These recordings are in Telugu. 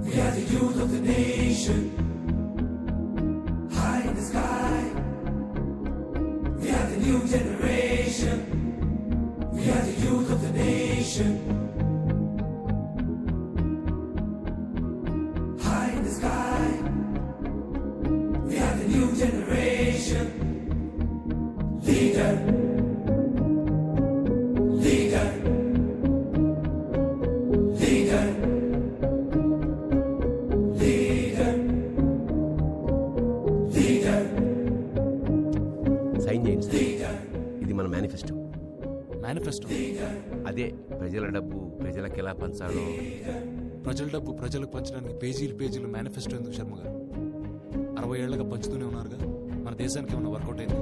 We are the youth of the nation, high in the sky. We are the new generation. We are the youth of the nation, high in the sky. We are the new generation. Leader, leader, leader, leader, leader. Sign చేయండి. ఇది మన మేనిఫెస్టో. మేనిఫెస్టో అదే ప్రజల డబ్బు ప్రజలకు ఎలా పంచాలో. ప్రజల డబ్బు ప్రజలకు పంచడానికి పేజీలు పేజీలు మేనిఫెస్టో ఎందుకు శర్మ గారు? 60 ఏళ్లుగా పంచుతూనే ఉన్నారుగా. మన దేశానికి ఏమన్నా వర్కౌట్ అయింది?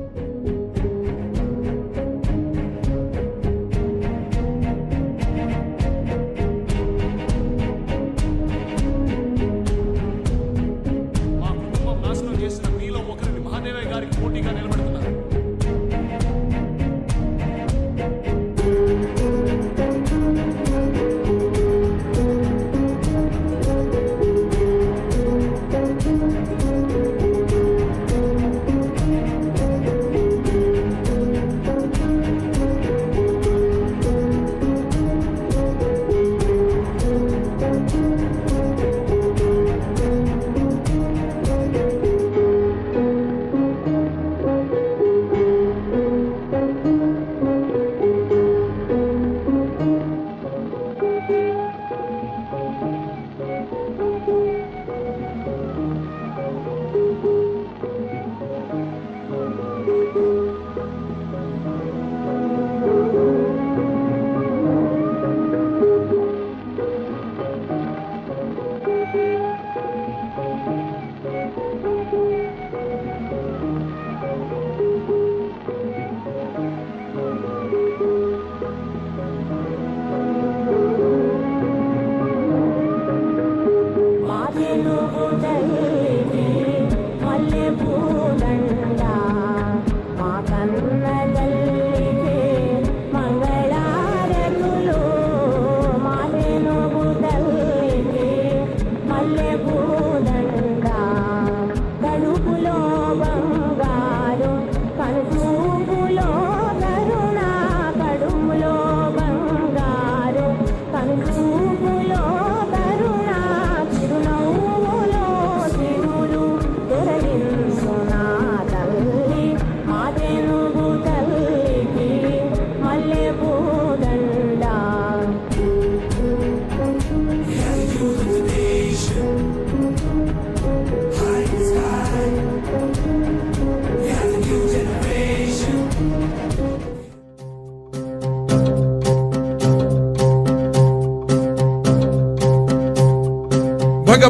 మా కుటుంబం నాశనం చేసిన మీలో ఒకరిని మహాదేవయ్య గారికి పోటీగా నిలబెడుతున్నారు.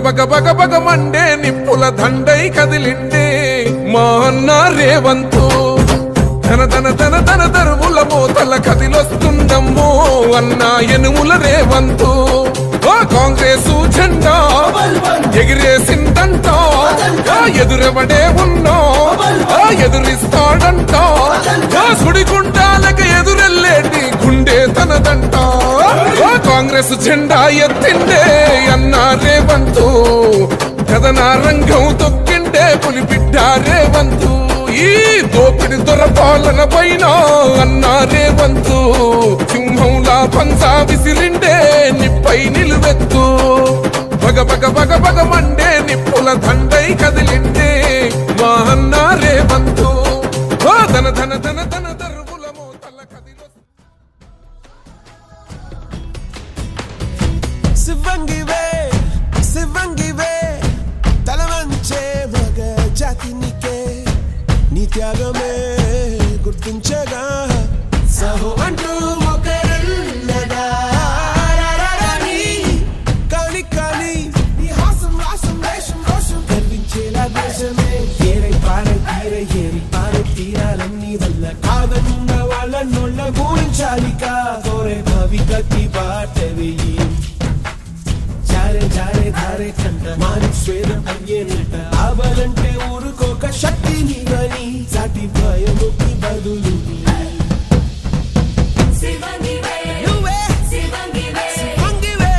బగ బగ బగ మండే నిప్పుల దండై కదిలిండే మా అన్న రేవంతు. ధన ధన ధన ధన దరువుల మోతల కదిలొస్తుందమ్మో అన్న ఎనుముల రేవంతు. కాంగ్రెస్ జెండా ఎగిరేసిందంట, ఎదురెవడే ఉన్నా ఎదురిస్తాడంట. సుడిగుండాలకు ఎదురెళ్ళేటి గుండె తనదంట. కాంగ్రెస్ జెండా ఎత్తిండే అన్న రేవంతు. కథన రంగం తొక్కిండే పులిబిడ్డ రేవంతు. ఈ దోపిడి దొరపాలన పైన అన్న రేవంతు. సింహంలా పంచా విసిరిండే నిప్పై నిలువెత్తు. బగ బగ బగ బగ మండే నిప్పుల దండై కదిలిండే మా అన్న రేవంతు. ధన ధన ధన ధన దరువుల మోతల కదిలో. శివంగివే శివంగివే తలవంచే మగ జాతినికే నీ త్యాగమే గుర్తించగా సహో అంటూ ఒకరున్నదా కాని కాని నీ హాసం రాసం వేషం రోషం కనిపించేలా దేశమే ఏరై పారై తీరై ఏరి పారై తీరాలన్నీ వల్ల కాదన్న వాళ్ళ నోళ్ళ గురించాలిక తోరే భవికకి బాటవి జారే జారే ధారే కంట మాని స్వేదం అయ్యేనంట. ఆవాలంటే ఊరుకోక శక్తి నీవని సాటి భయముకి బదులు నువ్వే శివంగివే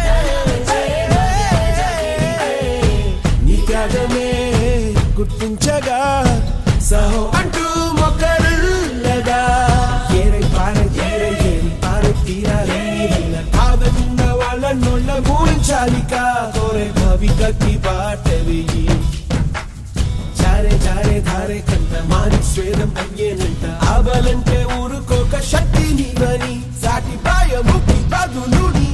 కవితకి బాటవి చారే చారే ధారే కంట మాని స్వేదం అయ్యేనంట ఆబాలంటే ఊరుకోక శక్తి నీవని సాటి పాయముకి బదులుని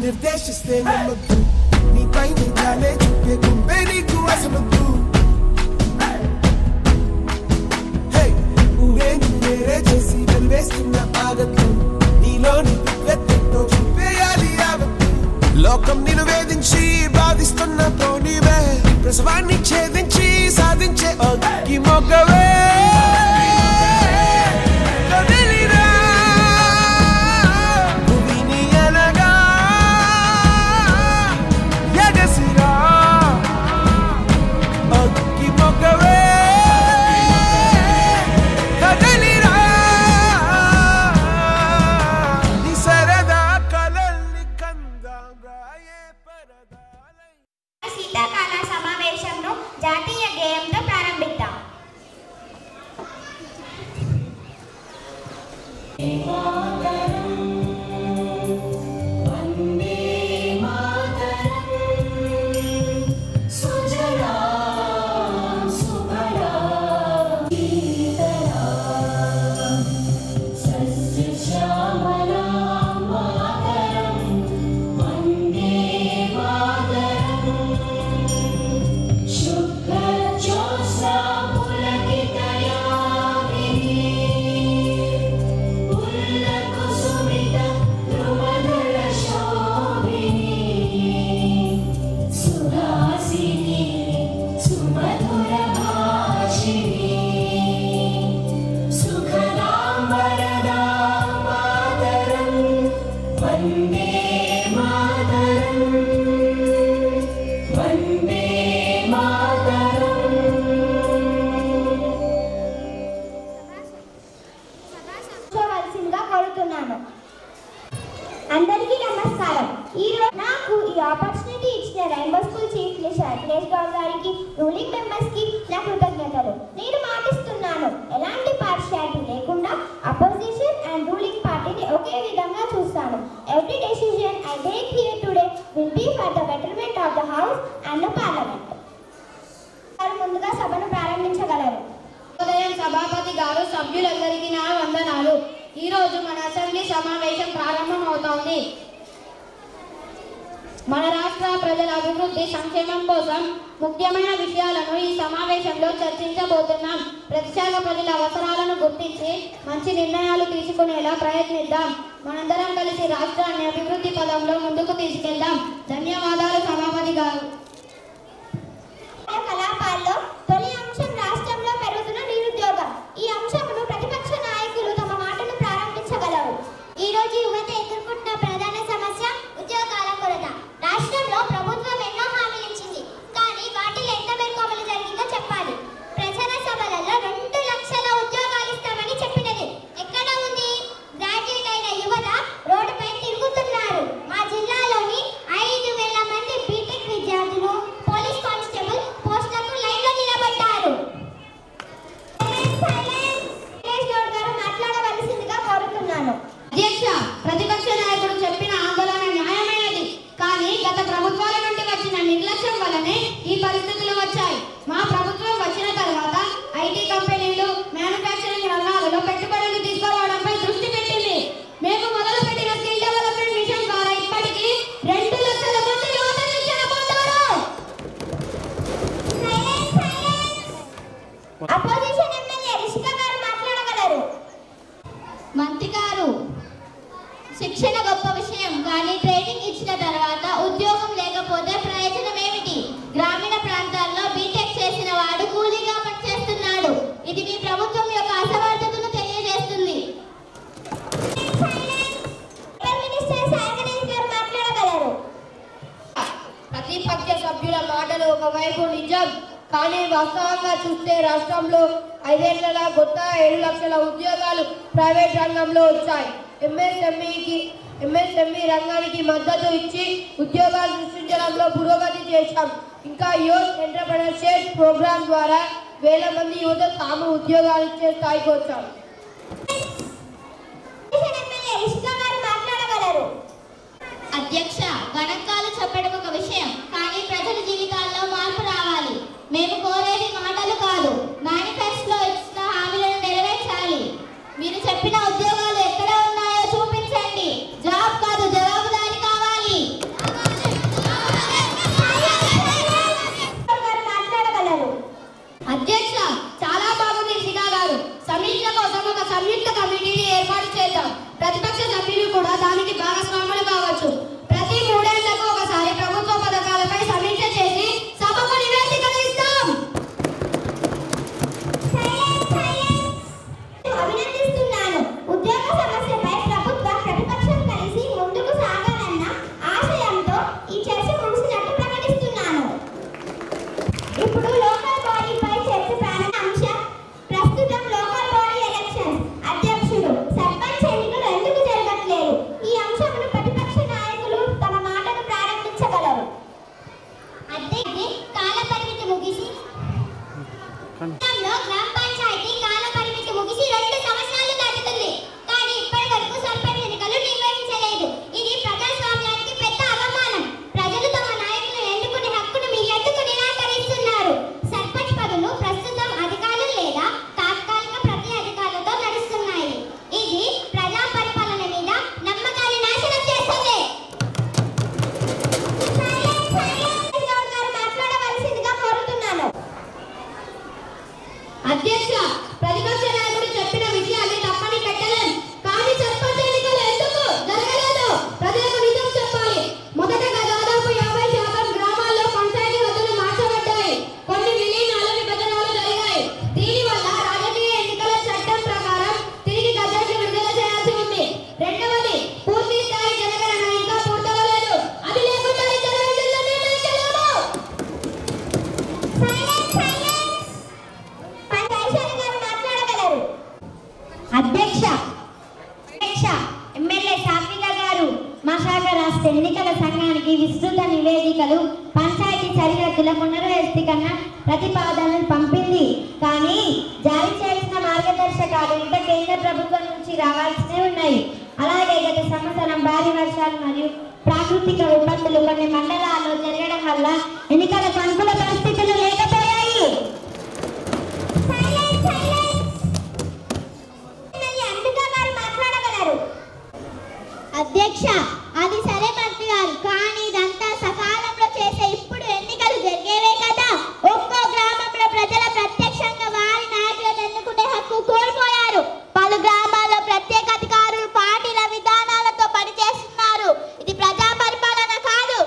నిర్దేశిస్తే నమ్మద్దు నీపై నిజాలే చెప్పే గుంపే నీకు అసమద్దు ఊరేంటి వేరే చేసి వెలివేస్తున్న ఆగద్దు నీలోని వెత్తెట్టో చూపేయాలి యావత్తు లోకం నిన్ను వేధించి బాధిస్తున్న పోనీవే ప్రసవాన్ని ఛేదించి సాధించే అగ్గి మొగ్గవే శీతాకాల సమావేశంను జాతీయ గేయంతో ప్రారంభిద్దాం. అందరికీ నమస్కారం. ఈరోజు నాకు ఈ ఆపర్చునిటీ ఇచ్చిన rainbow school chief Akhilesh Goud గారికి, రూలింగ్ మెంబర్స్ కి నా కృతజ్ఞతలు. నేను మాటిస్తున్నాను, ఎలాంటి పార్షియాలిటీ లేకుండా అపోజిషన్ అండ్ రూలింగ్ పార్టీని ఒకే విధంగా చూస్తాను. Every decision I take here today will be for the betterment of the house and the parliament. ముందుగా సభను ప్రారంభించగలరు. ఉదయం సభాపతి గారు, సభ్యులందరికీ నా వందనాలు. ఈ రోజు మన అసెంబ్లీ సమావేశం ప్రారంభం అవుతోంది. మన రాష్ట్ర ప్రజల అభివృద్ధి సంక్షేమం కోసం ముఖ్యమైన విషయాలను ఈ సమావేశంలో చర్చించబోతున్నాం. ప్రతిశాఖ ప్రజల అవసరాలను గుర్తించి మంచి నిర్ణయాలు తీసుకునేలా ప్రయత్నిద్దాం. మనందరం కలిసి రాష్ట్రాన్ని అభివృద్ధి పదంలో ముందుకు తీసుకెళ్దాం. ధన్యవాదాలు సభాపతి గారు. కలాపాల్లో తొలి అంశం రాష్ట్రంలో పెరుగుతున్న నిరుద్యోగం. ఈ అంశమును ప్రతిపక్ష నాయకులు తమ మాటను ప్రారంభించగలరు. ఈ రోజు యువత ఎదుర్కొంటున్న ప్రధాన సమస్య ఉద్యోగాల కొరత. రాష్ట్రంలో ప్రభుత్వం ఎన్నో హామీలు ఇచ్చింది, కానీ వాటిలో ఎంత మేరకు అమలు జరిగిందో చెప్పాలి. ప్రచార సభలలో 2 లక్షల ఉద్యోగాలు ఇస్తామని చెప్పినది ఎక్కడ ఉంది? గ్రాడ్యుయేట్ అయిన యువత రోడ్డుపై తిరుగుతున్నారు. మా జిల్లాలోని 5,000 మంది బీటెక్ విద్యార్థులు అపోజిషన్ ఎమ్మెల్యే రిషిక గారు మాట్లాడగలరు. మంత్రి గారు, శిక్షణ గొప్ప విషయం, కానీ ట్రైనింగ్ ఇచ్చిన తర్వాత ఉద్యోగం లేకపోతే ప్రయోజనం ఏమిటి? గ్రామీణ ప్రాంతాల్లో బీటెక్ చేసిన వాడు కూలీగా పనిచేస్తున్నాడు. ఇది మీ ప్రభుత్వం యొక్క అసమర్థతను తెలియజేస్తుంది. ప్రతిపక్ష సభ్యుల మాటలు ఒకవైపు నిజం, కానీ వాస్తవంగా చూస్తే రాష్ట్రంలో 5 ఏళ్లలో కొత్త 7 లక్షల ఉద్యోగాలు ప్రైవేట్ రంగంలో వచ్చాయి. ఎంఎస్ఎంఈ రంగానికి మద్దతు ఇచ్చి ఉద్యోగాలు సృష్టించడంలో పురోగతి చేశాం. ఇంకా యూత్ ఎంటర్‌ప్రెన్యూర్‌షిప్ ప్రోగ్రామ్ ద్వారా వేల మంది యువత తాము ఉద్యోగాలు ఇచ్చే స్థాయికి వచ్చారు. అధ్యక్ష, గణాంకాలు చెప్పడం ఒక విషయం, కానీ ప్రజల జీవితాల్లో మార్పు రావాలి. మేము కోరేది మాటలు కాదు, మేనిఫెస్టోలో ఇచ్చిన హామీలను నెరవేర్చాలి. మీరు చెప్పిన ఉద్యోగాలు ఎక్కడ ఉన్నాయో చూపించండి. జాబ్ కాదు, జవాబుదారీ కావాలి. అధ్యక్ష, చాలా బాగుంది రిషిక గారు. సమీక్ష కోసం ఒక సంయుక్త కమిటీని ఏర్పాటు చేద్దాం. ప్రతిపక్ష సభ్యులు కూడా దానికి భాగస్వాములు కావచ్చు. ప్రతి 3 ఏళ్లకు ఒకసారి ప్రభుత్వ పథకాలపై సమీక్ష చేసి సభకు నివేదికలు ఇస్తాం. అభినందిస్తున్నాను. ఉద్యోగ సమస్యపై ప్రభుత్వం ప్రతిపక్షం కలిసి ముందుకు సాగాలన్న ఆశయంతో ఈ చర్చ ముగిసినట్టు ప్రకటిస్తున్నాను. ఇప్పుడు లోకల్ బాడీపై చర్చ ప్రారంభ అంశం. ప్రస్తుతం లోకల్ బాడీ ఎలక్షన్. అధ్యక్షుడు, సర్పంచ్ ఎన్నికలు ఎందుకు జరగట్లేదు? ఈ అంశంను ప్రతిపక్ష నాయకులు తమ మాటను ప్రారంభించగలరు. అధ్యక్షుడి, కాల పరిమితి ముగిసి గ్రామ పంచాయతీ కాల పరిమితి ముగిసి 2 సంవత్సరాలు దాటుతుంది. కానీ ఇప్పటి వరకు సర్పంచ్ ఎన్నికలు నిర్వహించలేదు. ఇది ప్రజాస్వామ్యానికి పెద్ద అవమానం. ప్రజలు తమ నాయకులను ఎన్నుకునే హక్కును మీ ఎందుకు నిరాకరిస్తున్నారు? సర్పంచ్ పదవులు ప్రస్తుతం అధికారులు లేదా తాత్కాలిక ప్రతి అధికారులతో నడుస్తున్నాయి. ఇది ప్రజా పరిపాలన మీద నమ్మకాన్ని నాశనం చేస్తుంది. మాట్లాడవలసిందిగా కోరుతున్నాను. అధ్యక్ష, ప్రతిపక్ష నాయకుడు చెప్పిన విషయాన్ని తప్పని పెట్టలేం, కానీ సర్పంచ్ ఎన్నికలు ఎందుకు జరగలేదు? ప్రజలకు నిజం చెప్పాలి. మొదటగా దాదాపు 50% గ్రామాల్లో పంచాయతీ హద్దులు మార్చబడ్డాయి. కొన్ని విలీనాలు, విభజనలు జరిగాయి. దీనివల్ల రాజకీయ ఎన్నికల చట్టం ప్రకారం తిరిగి గజెట్లు విడుదల చేయాల్సి ఉంది. రెండవది, పూర్తి స్థాయి జనగణన ఇంకా పూర్తవలేదు. అది లేకుండా రిజర్వేషన్లు నిర్ణయించలేము. అధ్యక్ష, ఎమ్మెల్యే సాత్విక గారు మా శాఖ రాష్ట్ర ఎన్నికల సంఘానికి విస్తృత నివేదికలు, పంచాయతీ సరిహద్దుల పునర్వ్యవస్థీకరణ ప్రతిపాదనలు పంపింది. కానీ జారీ చేసిన మార్గదర్శకాలు ఇంకా కేంద్ర ప్రభుత్వం నుంచి రావాల్సి ఉన్నాయి. అలాగే గత సంవత్సరం భారీ వర్షాలు మరియు ప్రాకృతిక విపత్తులు కొన్ని మండలాల్లో జరగడం వల్ల ఎన్నికల అనుకూల పరిస్థితులు లేకపోయాయి. అధ్యక్ష, అది సరే మంత్రి గారు, కానీ ఇదంతా సకాలంలో చేసే ఇప్పుడు ఎన్నికలు జరిగేవే కదా. ఒక్కో గ్రామంలో ప్రజల ప్రత్యక్షంగా వారి నాయకులను ఎన్నుకునే హక్కు కోల్పోయారు. పలు గ్రామాల్లో ప్రత్యేక అధికారులు పార్టీల విధానాలతో పనిచేస్తున్నారు. ఇది ప్రజా పరిపాలన కాదు,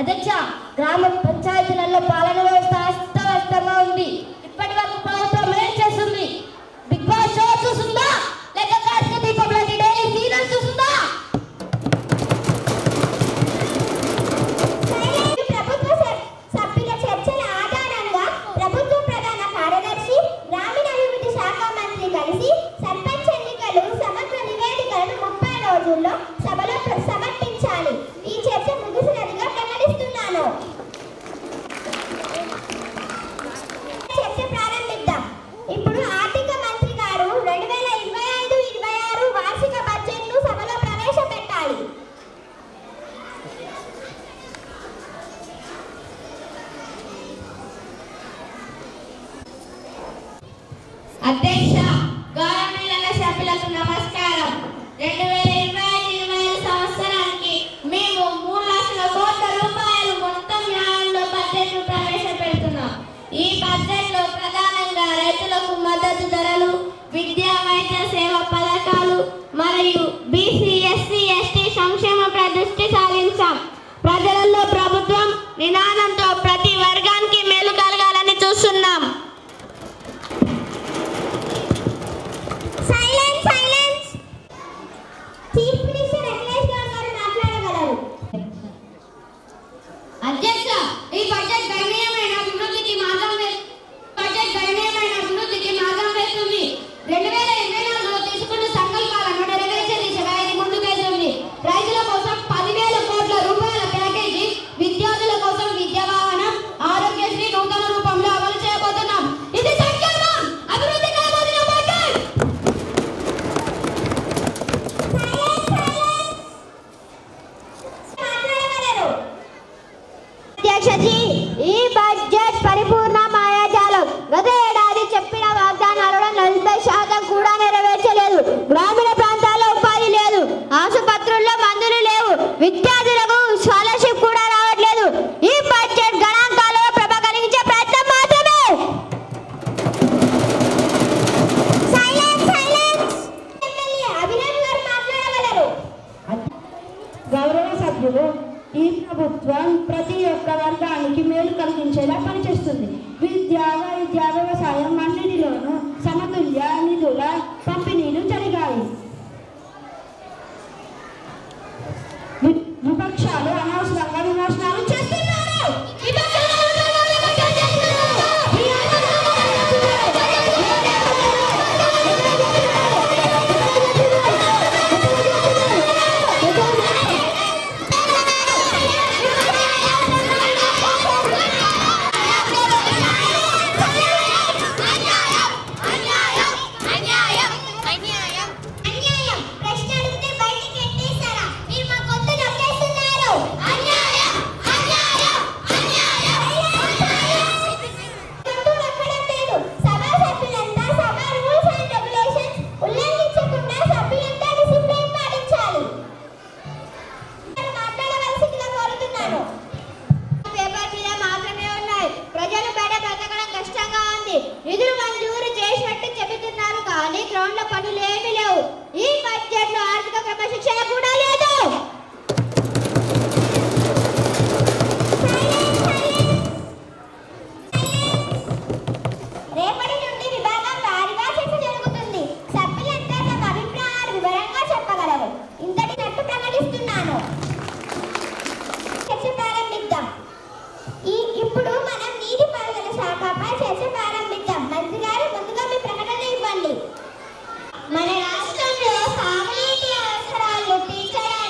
అధ్యక్ష, గ్రామ పంచాయతీలలో పాలన వ్యవస్థ అస్తవ్యస్తంగా ఉంది. ఇప్పటి వరకు ప్రభుత్వం ఏం చేస్తుంది? బిగ్ బాస్ షో చూస్తుందా లేక కార్తీక దీపంలో డైలీ సీరియల్ చూస్తుందా? ప్రభుత్వ సభ్యుల చర్చల ఆధారంగా ప్రభుత్వ ప్రధాన కార్యదర్శి గ్రామీణాభివృద్ధి శాఖ మంత్రి కలిసి సర్పంచ్ ఎన్నికలు సమగ్ర నివేదికలను 30 రోజుల్లో సభలో సమర్పించాలి. ఈ చర్చ ముగిసినదిగా ప్రకటిస్తున్నాను. చర్చ ప్రారంభిద్దాం. ఇప్పుడు ఆర్థిక మంత్రి గారు 2025-26 వార్షిక బడ్జెట్ను సభలో ప్రవేశపెట్టాలి. అధ్యక్ష, గౌరవనీయుల సభ్యులకు నమస్కారం. 2025-26 సంవత్సరానికి మేము 3 లక్షల కోట్ల రూపాయలు మొత్తం వ్యయంలో బడ్జెట్ను ప్రవేశపెడుతున్నాం. ఈ బడ్జెట్లో ప్రధానంగా రైతులకు మద్దతు ధరలు, విద్యా వైద్య సేవ పథకాలు మరియు బీసీ ఎస్సీ ఎస్టీ సంక్షేమంపై దృష్టి సారించాం. ప్రజలలో ప్రభుత్వం నినాదంతో ప్రతి వర్గానికి మేలు కలగాలని చూస్తున్నాం. చీఫ్ మినిస్టర్ అఖిలేష్ గౌడ్ గారు మాట్లాడగలరు. అధ్యక్ష, ఈ బడ్జెట్ గణనీయమైన అభివృద్ధికి మార్గం వేస్తుంది. 2024లో తీసుకున్న సంకల్పాలను నెరవేర్చే దిశగా ఇది ముందుకెళ్తుంది. రైతుల కోసం 10,000 కోట్ల రూపాయల ప్యాకేజీ, విద్యార్థుల కోసం విద్యా వాహనం, ఆరోగ్యశ్రీ నూతన రూపంలో అమలు చేయబోతున్నాం. ఇది సంక్షేమం, అభివృద్ధి కాబోతున్న బడ్జెట్. మాట్లాడగలరు. అధ్యక్షజీ, ఈ బడ్జెట్ పరిపూర్ణ మాయాజాలం. గత ఏడాది చెప్పిన వాగ్దానాలలో 40% కూడా నెరవేర్చలేదు. గ్రామీణ ప్రాంతాల్లో ఉపాధి లేదు, ఆసుపత్రుల్లో మందులు లేవు, విద్యార్థులకు స్కాలర్షిప్ కూడా రావట్లేదు. ఈ బడ్జెట్ గణాంకాలలో ప్రభ కలిగించే ప్రయత్నం మాత్రమే. ఎమ్మెల్యే అభినవ్ గారు మాట్లాడగలరు. గౌరవ సభ్యులు, ఈ ప్రభుత్వం ప్రతి ఒక్క వర్గానికి మేలు కలిగించేలా పనిచేస్తుంది. విద్య, వైద్య, వ్యవసాయం అన్నిటిలోనూ సమతుల్య నిధుల పంపిణీలు జరిగాయి. విపక్షాలు అనవసరంగా విమర్శనాలు చేస్తున్నారు. అన్యాయం. ప్రశ్న అడిగితే బయటికి ఎట్టేశారా? మీరు మా గొంతు నొక్కేస్తున్నారు. అన్యాయం, అన్యాయం, అన్యాయం. గొంతు నొక్కడం లేదు. సభా సభ్యులంతా సభా రూల్స్ అండ్ రెగ్యులేషన్స్ ఉల్లంఘించకుండా సభ్యులంతా డిసిప్లిన్ పాటించాలి. మాట్లాడవలసిందిగా కోరుతున్నాను. పేపర్ మీద మాత్రమే ఉన్నాయి. ప్రజలు బయట బ్రతకడం కష్టంగా ఉంది. నిధులు మంజూరు చేసినట్టు చెబుతున్నారు కానీ గ్రౌండ్ లో పనులు ఏమీ లేవు. ఈ బడ్జెట్ లో ఆర్థిక క్రమశిక్షణ కూడా లేదు. రేపటి నుండి విభాగం వారీగా చర్చ జరుగుతుంది. సభ్యులంతా తమ అభిప్రాయాలు వివరంగా చెప్పగలరు. ఇంతటి నట్టు ప్రకటిస్తున్నాను. చర్చ ప్రారంభిద్దాం. ఇప్పుడు మనం నీటిపారుదల శాఖపై చర్చ ప్రారంభిద్దాం. మంత్రి గారు ముందుగా మీ ప్రకటన ఇవ్వండి. మన రాష్ట్రంలో సాగునీటి అవసరాలను తీర్చడానికి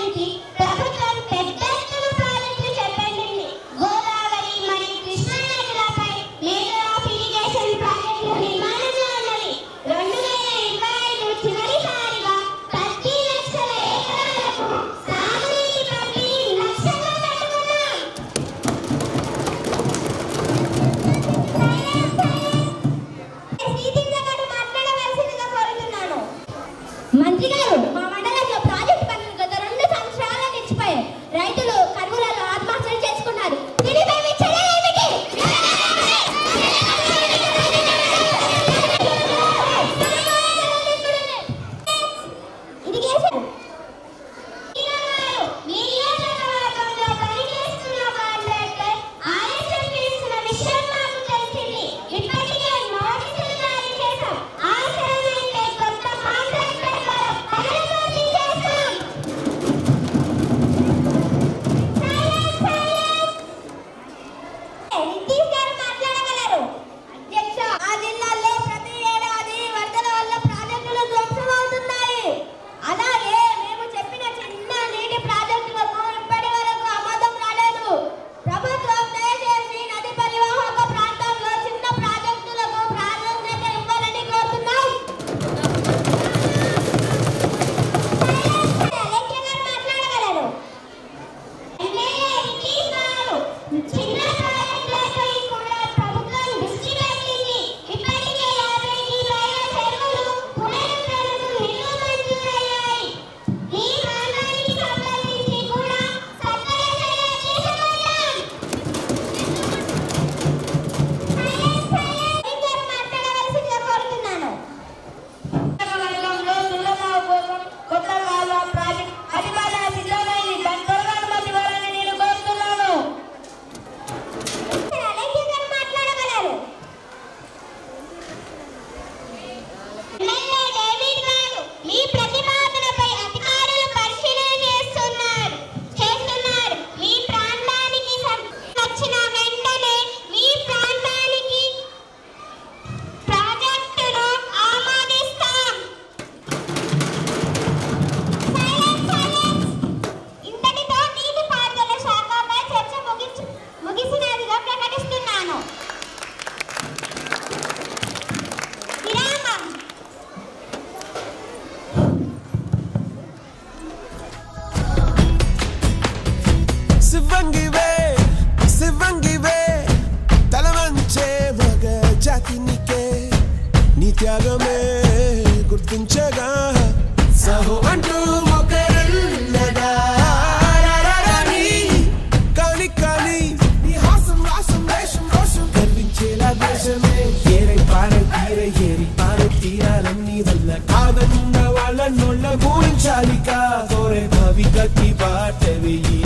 गुणिंचाली का तोरे भविका की बाट वेई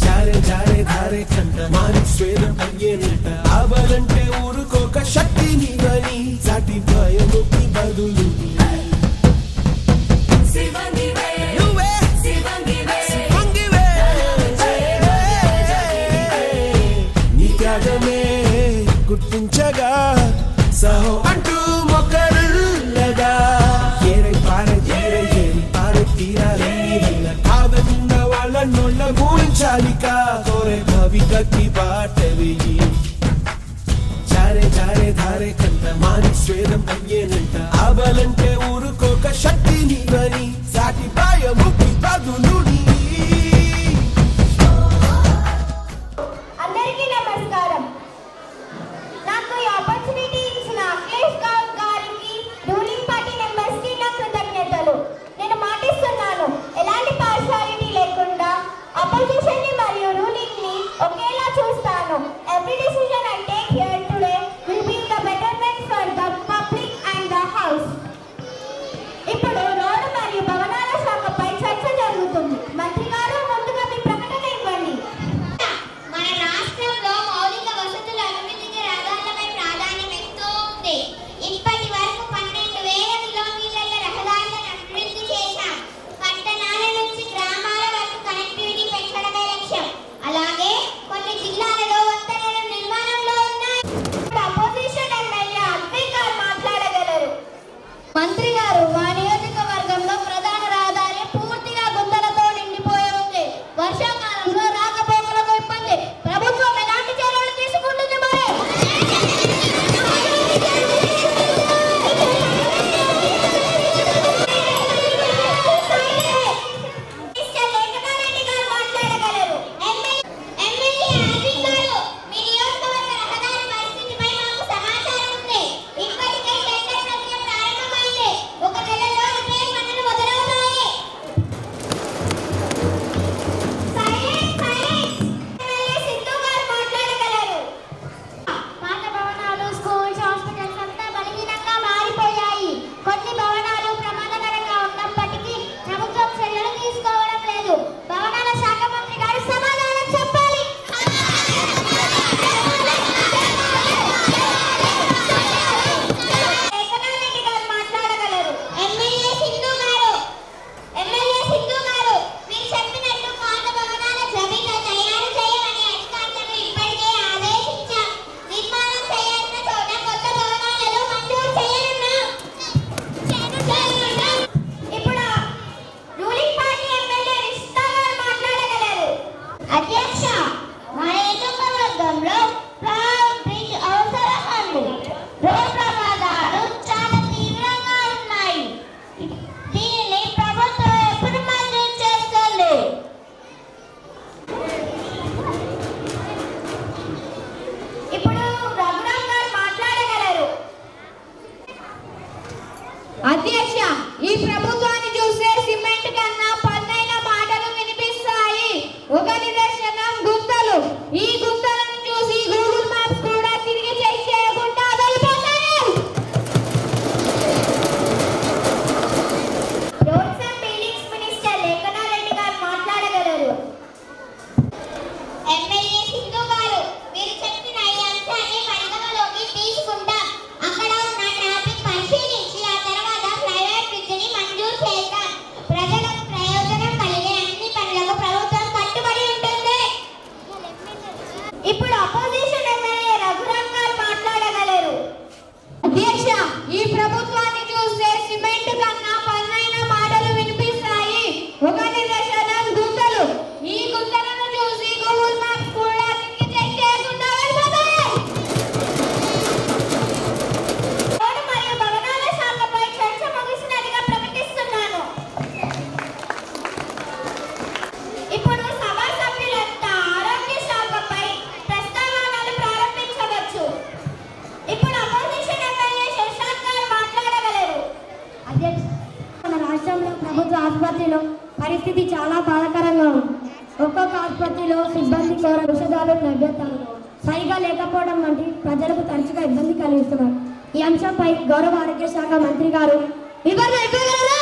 जारे जारे धारे कंट मानिक स्वेदं अय्येनट आबलंटे ఊరుకోక శక్తి నీవని సాటి భయముకి బదులు శివంగివే నువ్వే శివంగివే శివంగివే నీ త్యాగమే గుర్తించగా సహో అంటూ మొక్కరులగా ఏరై పారే ఏరి పారే తీరాలని వల్ల కాదన్న వాళ్ళ నొళ్ళ గుణించాలిక తోరే భవికకి బాట వేయి జారే జారే ధారే కంట మాని స్వేదం అయ్యేనంట ఆబలంటే ఊరుకోక శక్తి నీవని సాటి భయముకి బదులు అందరికీ నమస్కారం. నాకు ఈ ఆపర్చునిటీ ఇచ్చిన అఖిలేష్ గౌడ్ గారికి, రూలింగ్ పార్టీ మెంబర్స్ కి నా కృతజ్ఞతలు. నేను మాటిస్తున్నాను, ఎలాంటి పార్షాలిటీ లేకుండా అపోజిషన్ ని మరియు రూలింగ్ ని ఒకేలా చూస్తాను. Every decision I take here today will be the betterment for the public and the house. ఇప్పుడు రోడ్డు మరియు భవనాల శాఖపై చర్చ జరుగుతుంది. మంత్రి గారు, ముందుగా మీ ప్రకటన ఇవ్వండి. మన రాష్ట్రంలో మౌలిక వసతుల అభివృద్ధికి రహదారులపై ప్రాధాన్యం ఎక్కువ ఉంది. ఇప్పటి వరకు 12,000 కిలోమీటర్ల రహదారులను అభివృద్ధి చేశాం. పట్టణాల నుంచి గ్రామాల వరకు కనెక్టివిటీ పెంచడమే లక్ష్యం. అలాగే కొన్ని జిల్లాలలో వంతెనల నిర్మాణంలో ఉన్నాయి. అపోజిషన్ ఎమ్మెల్యే అద్వైత్ గారు మాట్లాడగలరు. మంత్రి గారు, మా నియోజకవర్గంలో ప్రధాన రహదారి పూర్తిగా గుంతలతో నిండిపోయి ఉంది. వర్షాకాలంలో రాకపోకలకు ఇబ్బంది. ప్రభుత్వం ఎలాంటి చర్యలు తీసుకుంటుంది మరి? మిస్టర్ లేఖనారెడ్డి గారు మాట్లాడగలరు. ఎమ్మెల్యే అరవింద్ గారు, మీ నియోజకవర్గ రహదారి పరిస్థితిపై మాకు సమాచారం ఉంది. ఇప్పటికే టెండర్ ప్రక్రియ ప్రారంభమైంది. 1 నెలలో రిపేర్ పనులు మొదలవుతాయి. ఎమ్మెల్యే సింధు గారు మాట్లాడగలరు. పాత భవనాలు, స్కూల్స్, హాస్పిటల్స్ అంతా బలహీనంగా మారిపోయాయి. కొన్ని భవనాలు ప్రమాదకరంగా ఉన్నప్పటికీ ప్రభుత్వం చర్యలు తీసుకోవడం లేదు. భవనాల శాఖ మంత్రి గారు సమాధానం చెప్పాలి. లేఖనారెడ్డి గారు మాట్లాడగలరు. ఎమ్మెల్యే సింధు గారు, మీరు చెప్పినట్టు పాత భవనాల జాబితా తయారు చేయమని అధికారులను ఇప్పటికే ఆదేశించాం. నిర్మాణం చేయాల్సిన చోట కొత్త భవనాలను మంజూరు చేయనున్నాం. ఇప్పుడు రూలింగ్ పార్టీ ఎమ్మెల్యే రిషితా గారు మాట్లాడగలరు. అధ్యక్ష, మా నియోజకవర్గంలో ఫ్లైఓవర్ బ్రిడ్జ్ అవసరం ఉంది. రోడ్ ప్రమాదాలు చాలా తీవ్రంగా ఉన్నాయి. దీనిని ప్రభుత్వం ఎప్పుడు మంజూరు చేస్తుంది? ఇప్పుడు రఘురామ్ గారు మాట్లాడగలరు. అధ్యక్ష, ఈ ప్రభుత్వాన్ని చూస్తే సిమెంట్ కన్నా పన్నైన మాటలు వినిపిస్తాయి. ఒక నిదర్శనం గుంతలు. ఈ గుంతలను చూసి గూగుల్ మ్యాప్స్ కూడా తిరిగి చెక్ చేయకుండా వెళ్ళిపోతాయి. రోడ్స్ అండ్ బిల్డింగ్స్ మినిస్టర్ లేఖనారెడ్డి గారు మాట్లాడగలరు. ఎమ్మెల్యే సింధు గారు, మీరు చెప్పిన ఈ అంశాన్ని పరిగణలోకి తీసుకుంటాం. అక్కడ ఉన్న ట్రాఫిక్ పరిశీలించి ఆ తర్వాత ఫ్లైఓవర్ బ్రిడ్జిని మంజూరు చేస్తాం. ప్రజలకు ప్రయోజనం కలిగే అన్ని పనులకు ప్రభుత్వం కట్టుబడి ఉంటుంది. ఇప్పుడు అపోజిషన్ ఎమ్మెల్యే రఘురామ్ గారు మాట్లాడగలరు. అధ్యక్ష, ఈ ప్రభుత్వాన్ని చూస్తే సిమెంట్ కన్నా పన్నైన మాటలు వినిపిస్తాయి. ఒక నిదర్శనం గుంతలు. ఈ గుంతలను చూసి గూగుల్ మ్యాప్స్ కూడా తిరిగి చెక్ చేయకుండా వెళ్ళిపోతాయి. రోడ్డు మరియు భవనాల శాఖపై చర్చ ముగిసినదిగా ప్రకటిస్తున్నాను. ఇప్పుడు సభా సభ్యులంతా ఆరోగ్య శాఖపై ప్రస్తావనలు ప్రారంభించవచ్చు. ఇప్పుడు అపోజిషన్ ఎమ్మెల్యే శశాంక్ గారు మాట్లాడగలరు. అధ్యక్ష, మన రాష్ట్రంలో ప్రభుత్వ ఆసుపత్రిలో పరిస్థితి చాలా బాధాకరంగా ఉంది. ఒక్కొక్క ఆసుపత్రిలో సిబ్బంది కోర ఔషధాలు లభ్యత సరిగా లేకపోవడం వంటి ప్రజలకు తరచుగా ఇబ్బంది కలిగిస్తున్నారు. ఈ అంశంపై గౌరవ ఆరోగ్య శాఖ మంత్రి గారు వివరణ ఇవ్వగలరా?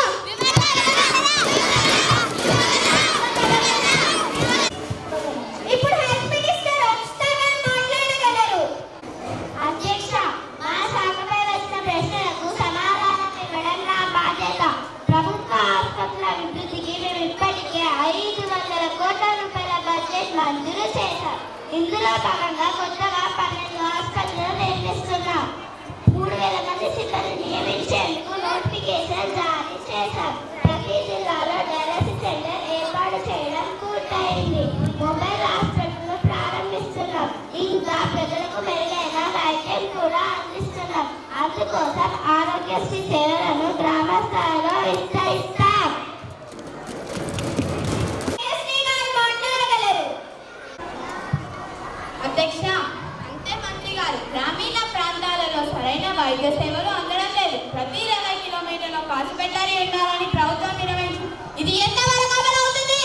మంజూరు చేశారు. ఇందులో భాగంగా కొత్తగా 12 ఆసుపత్రులు నిర్మిస్తున్నాం. 3000 మంది సిబ్బంది నియమించేందుకు నోటిఫికేషన్ జారీ చేశారు. ప్రతి జిల్లాలో డయాలసిస్ సెంటర్ ఏర్పాటు చేయడం పూర్తయింది. మొబైల్ హాస్పిటల్ ప్రారంభిస్తున్నాం. ఇంకా ప్రజలకు మెరుగైన వైద్యం కూడా అందిస్తున్నాం. అందుకోసం ఆరోగ్యశ్రీ సేవలను గ్రామ స్థాయిలో విస్తరిస్తాం. అధ్యక్ష, అంతే మంత్రి గారు, గ్రామీణ ప్రాంతాలలో సరైన వైద్య సేవలు అందడం లేదు. ప్రతి 20 కిలోమీటర్ల హాస్పిటల్ ఉండాలని ప్రభుత్వం నిర్వహించింది. ఇది ఎంతవరకు అమలు అవుతుంది?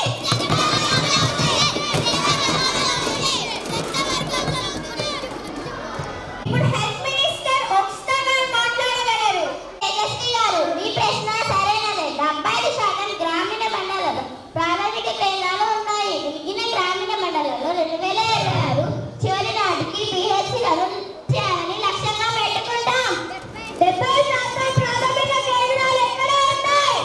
ఇప్పుడు హెల్త్ మినిస్టర్ ఒక్స్తా గారు మాట్లాడగలరు. తేజస్వి గారు, మీ ప్రశ్న సరైనదే. 70% గ్రామీణ మండలాల్లో ప్రాథమిక కేంద్రాలు ఉన్నాయి. మిగిలిన గ్రామీణ మండలాల్లో 2026 చివరి నాటికి పిహెచ్సిలను చేయాలని లక్ష్యంగా పెట్టుకుంటాం. 70% ప్రాథమిక కేంద్రాలు ఎక్కడ ఉన్నాయి?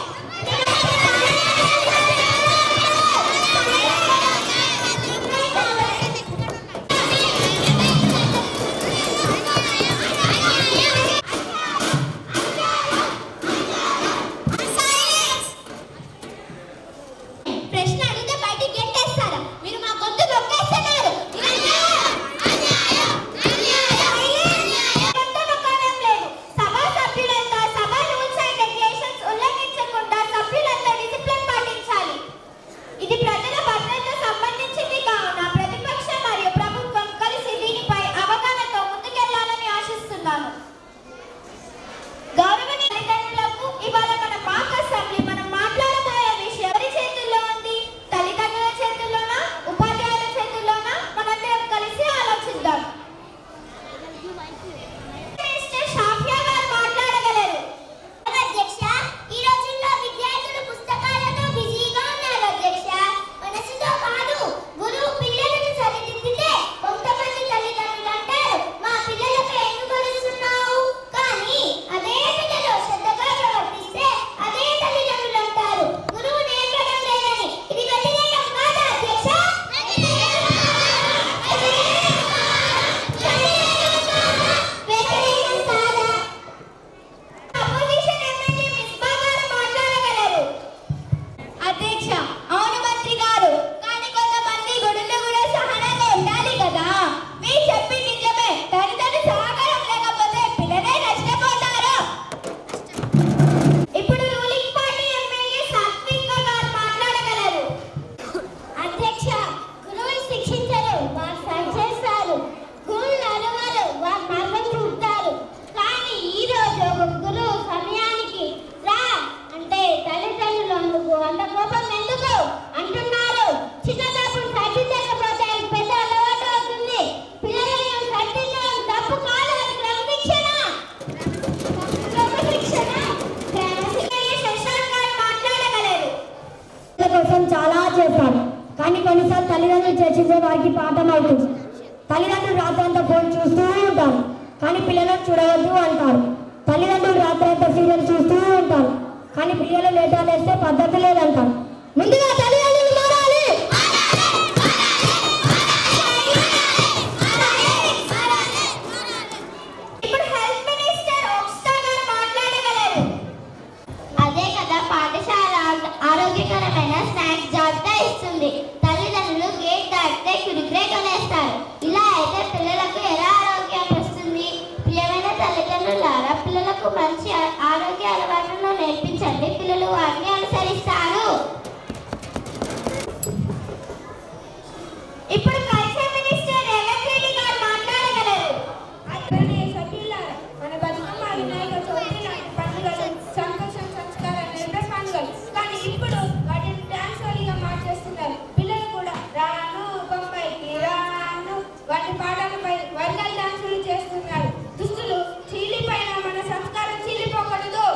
ప్రశ్న అడిగితే బయటికి గెంటేస్తారా? మీరు మా గొంతు నొక్కేస్తున్నారు. సభా సభ్యులంతా సభా రూల్స్ అండ్ రెగ్యులేషన్స్ ఉల్లంఘించకుండా సభ్యులంతా డిసిప్లిన్ పాటించాలి. ఇది ప్రజల భద్రతకు సంబంధించింది కావున ప్రతిపక్షం మరియు ప్రభుత్వం కలిసి దీనిపై అవగాహనతో ముందుకెళ్లాలని ఆశిస్తున్నాను. గౌరవనీయ తల్లిదండ్రులకు ఇవాళ మన మాక్ అసెంబ్లీ మనం మాట్లాడబోయే విషయం ఎవరి చేతుల్లో ఉంది? తల్లిదండ్రుల చేతుల్లోనా, ఉపాధ్యాయుల చేతుల్లోనా? మనందరం కలిసి ఆలోచిద్దాం. మినిస్టర్ షాఫియా గారు మాట్లాడగలరు. అధ్యక్ష, ఈ రోజుల్లో విద్యార్థులు పుస్తకాలతో బిజీగా ఉన్నారు. అధ్యక్ష, మనసుతో కాదు, గురువు పిల్లలను సరిదిద్దితే కొంతమంది తల్లిదండ్రులు అంటారు, మా పిల్లలకు ఎందుకు కొలుస్తున్నావు? కానీ అదే పిల్లలు శ్రద్ధగా ప్రవర్తిస్తే అదే తల్లిదండ్రులు అంటారు, గురువు నేర్పడం లేదని. ఇది వ్యతిరేకం కాదా అధ్యక్ష? వ్యతిరేకం కాదా? అపోజిషన్ ఎమ్మెల్యే మిస్బా గారు మాట్లాడగలరు. అధ్యక్ష, అవును మంత్రి గారు, కానీ కొంతమంది గుడులు కూడా సహనంగా ఉండాలి కదా. మీరు చెప్పి నిజమే. తల్లిదండ్రులు సహకారం లేకపోతే పిల్లలే నష్టపోతారు. ఇప్పుడు రూలింగ్ పార్టీ ఎమ్మెల్యే సాత్విక గారు మాట్లాడగలరు. అధ్యక్ష, గురువులు శిక్షించరు, వారు సరి చేస్తారు. గురువులు అరవరు, వారు మార్గం చూపుతారు. కానీ ఈ రోజు ఒక గురువు సమయానికి రా అంటే తల్లిదండ్రులు అందుకు అంత కోపం ఎందుకు అంటున్నారు? చిన్నతప్పుడు సరిదిద్దకపోతే పెద్ద అలవాటు అవుతుంది. పిల్లలను సరిదిద్దడం తప్పు కాదు, అది క్రమశిక్షణ. కోసం చాలా చేస్తాను, కానీ కొన్నిసార్లు తల్లిదండ్రులు చర్చించే వారికి పాఠం అవుతుంది. తల్లిదండ్రులు రాత్రంతా ఫోన్ చూస్తూ ఉంటారు, కానీ పిల్లలను చూడవద్దు అంటారు. తల్లిదండ్రులు రాత్రంతా సీరియల్ చూస్తూ ఉంటారు, కానీ పిల్లలు లేటాలేస్తే పద్ధతి లేదంటారు. ముందుగా తల్లిదండ్రులు మారాలి. ఇప్పుడు హెల్త్ మినిస్టర్ ఒక్స్తా గారు మాట్లాడగలరు. అదే కదా పాఠశాల ఆరోగ్యకరమైన స్నాక్స్ జాబితా ఇస్తుంది. తల్లిదండ్రులు గేట్ దాటితే కురుకురే కొనేస్తారు. ఇలా అయితే పిల్లలకు ఎలా ఆరోగ్యం వస్తుంది? ప్రియమైన తల్లిదండ్రులారా, పిల్లలకు మంచి ఆరోగ్య అలవాట్లను నేర్పించండి. పిల్లలు వాటిని అనుసరిస్తారు. ఇప్పుడు కల్చర్ మినిస్టర్ రేవంత్ రెడ్డి గారు మాట్లాడగలరు. సభ్యులారా, మన బతుకమ్మ, వినాయక చవితి లాంటి పండుగలు సంతోషం, సంస్కారం నింపే పండుగలు. కానీ ఇప్పుడు వాటిని డాన్సులుగా మార్చేస్తున్నారు. పిల్లలు కూడా రాను బొంబాయికి రాను వాటి పాటలపై వర్గల్ డాన్సులు చేస్తున్నారు. దుస్తులు చీలిపైన మన సంస్కారం చీలిపోకూడదు.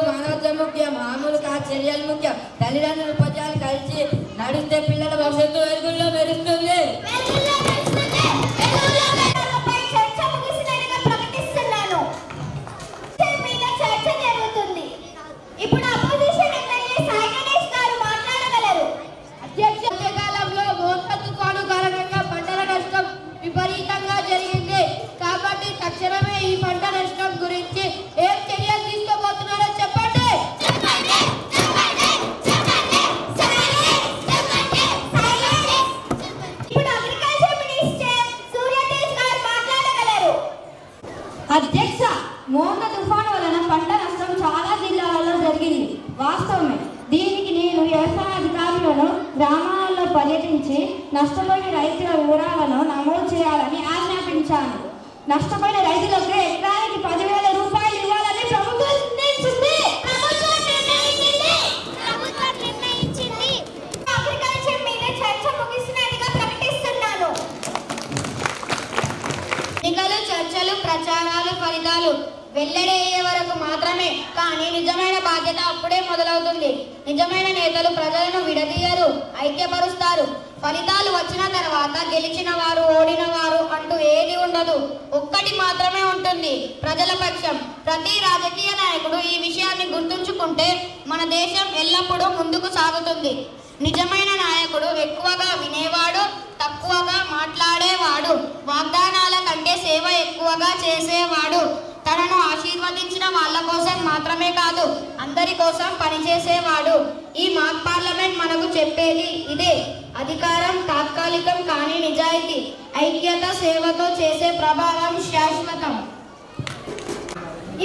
మానవత్వం ముఖ్యం, మామూలు చర్యలు ముఖ్యం. తల్లిదండ్రులు ఉపాధ్యాయులు కలిసి నడిస్తే పిల్లల భవిష్యత్తు వెలుగుల్లో మెరుస్తుంది. ఇప్పుడు అపోజిషన్ ఎమ్మెల్యే సాయి గణేష్ గారు మాట్లాడగలరు. అధ్యక్షకాలంలో మోన్సన్ తుఫాను కారణంగా పంటల నష్టం విపరీతంగా జరిగింది. కాబట్టి తక్షణమే ఈ పంట నష్టం గురించి ఏం చర్యలు తీసుకోబోతున్నారో చెప్పండి. ఇప్పుడు అగ్రికల్చర్ మినిస్టర్ సూర్యతేజ్ గారు మాట్లాడగలరు. అధ్యక్ష, మోన్సన్ తుఫాను వలన పంట నష్టం చాలా జిల్లాలలో జరిగింది, వాస్తవమే. దీనికి నేను వ్యవసాయ అధికారులను గ్రామాలలో పర్యటించి నష్టపోయిన రైతుల వివరాలను నమోదు చేయాలని ఆజ్ఞాపించాను. నష్టపోయిన రైతులకు ఎకరానికి 10,000 రూపాయలు ఇవ్వాలని ప్రభుత్వం నిర్ణయించింది. అగ్రికల్చర్ మీద చర్చ ముగిసినట్టుగా ప్రకటిస్తున్నాను. ఎన్నికలు, చర్చలు, ప్రచారాలు, ఫలితాలు వెల్లడయ్యే వరకు మాత్రమే. కానీ నిజమైన బాధ్యత అప్పుడే మొదలవుతుంది. నిజమైన నేతలు ప్రజలను విడదీయరు, ఐక్యపరుస్తారు. ఫలితాలు వచ్చిన తర్వాత గెలిచిన వారు, ఓడిన వారు అంటూ ఏది ఉండదు. ఒక్కటి మాత్రమే ఉంటుంది, ప్రజల పక్షం. ప్రతి రాజకీయ నాయకుడు ఈ విషయాన్ని గుర్తుంచుకుంటే మన దేశం ఎల్లప్పుడూ ముందుకు సాగుతుంది. నిజమైన నాయకుడు ఎక్కువగా వినేవాడు, తక్కువగా మాట్లాడేవాడు. వాగ్దానాల కంటే సేవ ఎక్కువగా చేసేవాడు. తనను ఆశీర్వదించిన వాళ్ళ కోసం మాత్రమే కాదు, అందరి కోసం పనిచేసేవాడు. ఈ మాక్ పార్లమెంట్ మనకు చెప్పేది ఇదే. అధికారం తాత్కాలికం, కానీ నిజాయితీ, ఐక్యత, సేవతో చేసే ప్రభావం శాశ్వతం.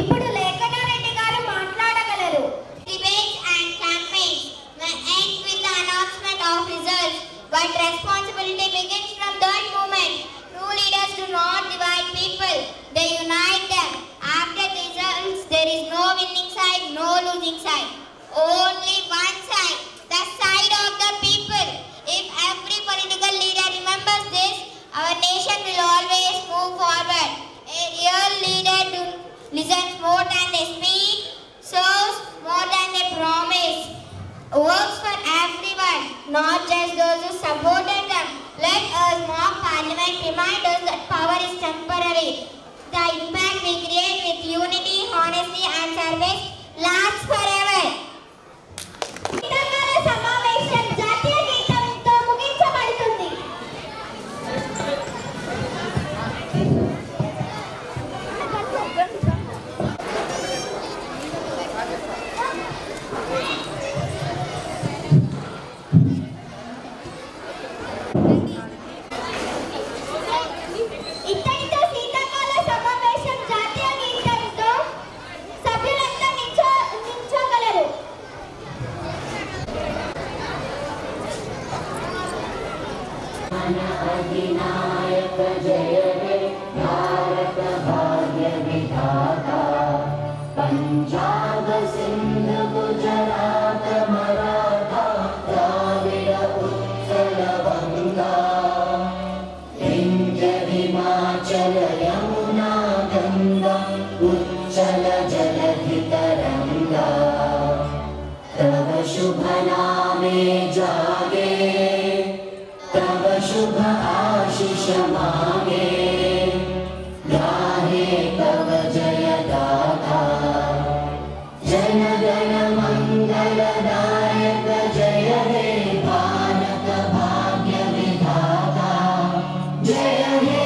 ఇప్పుడు లేఖనారెడ్డి గారు మాట్లాడగలరు. Debates and campaigns may end with the announcement of results, but responsibility begins from that moment. True leaders do not divide people, they unite them. After the results, there is no winning side, no losing side. Only one side, the side of the people. If every political leader remembers this, our nation will always move forward. A real leader listens more than they speak, serves more than they promise, works for everyone, not just those who supported them. Let us mock parliament remind us that power is temporary. The impact we create with unity, honesty and service lasts forever. శీతాకాల సమావేశం జాతీయ గీతంతో ముగించబడుతుంది. ఇతడితో శీతాకాల సమావేశం జాతీయ గీతంతో సభ్యులంతా నిల్చోగలరు. अधिनायक जय हे भारत भाग्य विधाता, पंजाब सिंध गुजरात मराठा द्राविड़ उत्कल गंगा, विंध्य हिमाचल यमुना गंगा उच्चल जलधि तरंगा, तव शुभ नामे जागे, तव शुभ आशीष मांगे, गाहे तव जय गाथा, जन गण मंगलदायक जय हे भारत भाग्य विधाता, जय हे